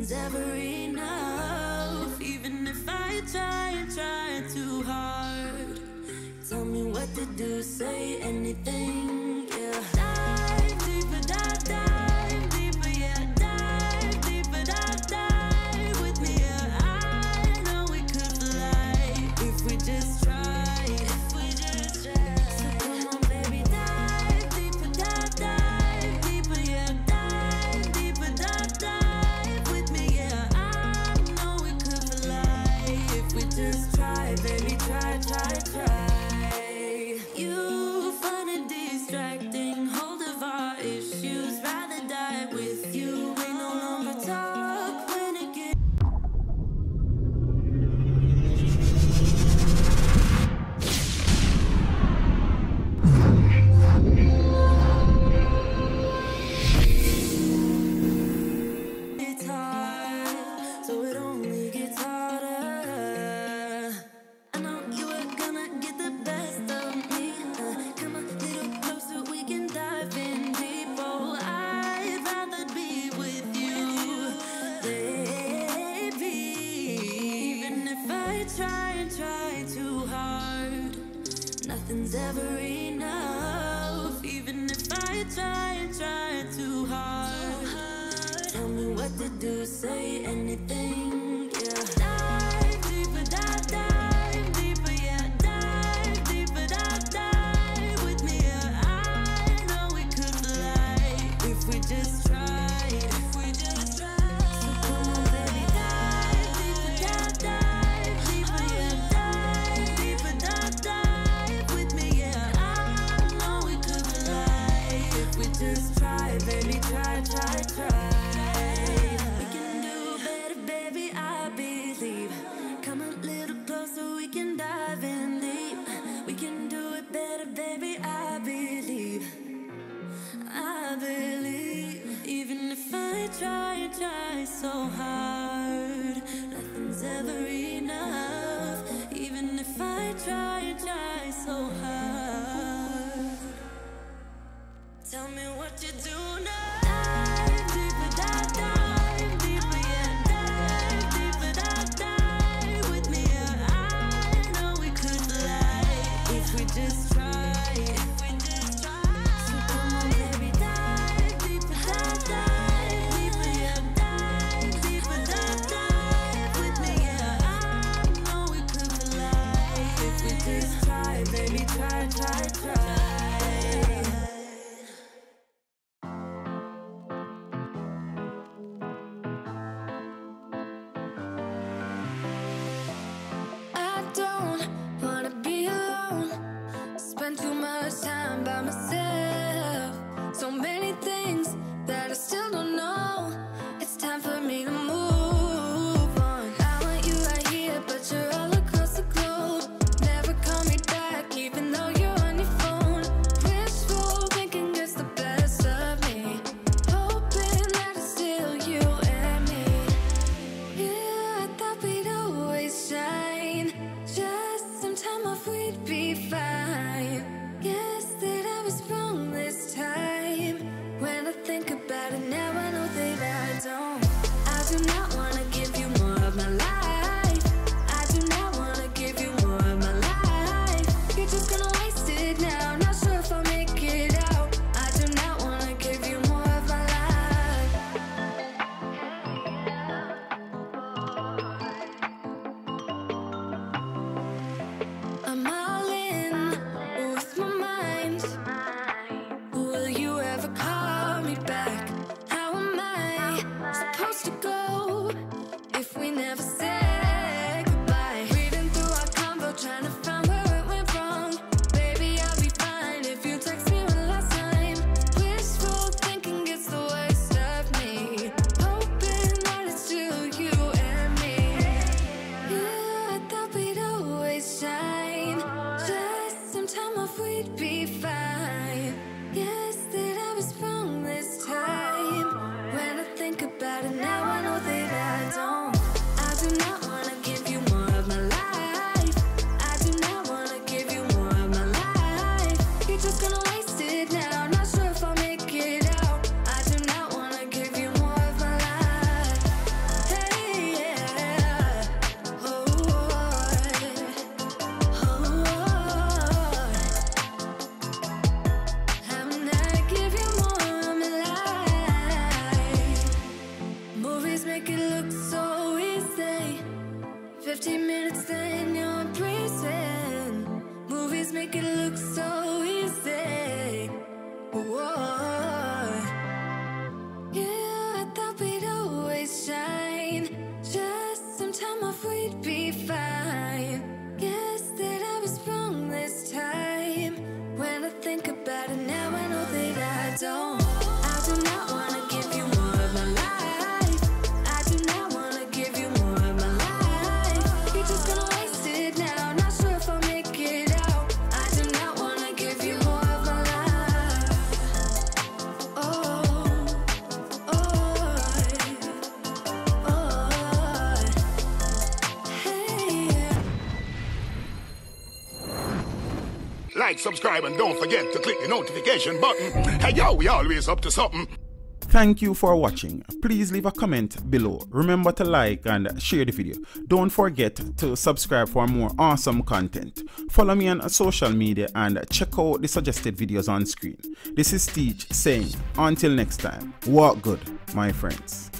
Nothing's ever enough, even if I try and try too hard. Tell me what to do, say anything, yeah. Dive deeper, dive deeper, yeah. Dive deeper, dive with me, yeah. I know we could fly if we just try, if we just try. So come on, baby, dive deeper, dive deeper, yeah. Dive deeper, dive with me, yeah. I know we could fly if we just try, baby, try, try, try. You find it distracting, hold of our issues, rather die with you. We no longer talk when it gets hard, so it only gets harder. I know you were gonna get the best of me. Come a little closer, we can dive in deep. Oh, I'd rather be with you, baby. Even if I try and try too hard, nothing's ever enough. Even if I try and try too hard, tell me what to do, say anything, yeah. Dive deeper, dive deeper, yeah. Dive deeper, dive with me, yeah. I know we could fly if we just try, if we just try. So come on, baby, dive deeper, dive deeper, yeah. Dive deeper, dive with me, yeah. I know we could fly if we just try, baby, try, try, try. We can do better, baby, I believe. Come a little closer, we can dive in deep. We can do it better, baby, I believe. I believe. Even if I try and try so hard, nothing's ever enough. Even if I try and try so hard, tell me what you do now. Dive deeper, dive deeper, yeah. Dive deeper, dive with me, yeah. I know we could fly if we just try, if we just try. So come on, baby, dive deeper, dive deeper, yeah. Dive deeper, dive with me, yeah. I know we could fly if we just try, baby, try, try, try. I don't wanna be alone. Spend too much time by myself. So many things that I still don't know. It's time for me to move on. I want you right here, but you're all across the globe. Never call me back, even though you're on your phone. looks so easy. Whoa. Yeah, I thought we'd always shine. Just some time off, we'd be fine. Guess that I was wrong this time. When I think about it now, I know that I don't. I do not want to give you more of my life. I do not want to give you more of my life. You're just gonna waste it now. Not sure if I'll make it out. I do not want to give you more of my life. Hey. Like, subscribe, and don't forget to click the notification button. Hey yo, we always up to something. Thank you for watching. Please leave a comment below. Remember to like and share the video. Don't forget to subscribe for more awesome content. Follow me on social media and check out the suggested videos on screen. This is Teach saying, until next time, walk good, my friends.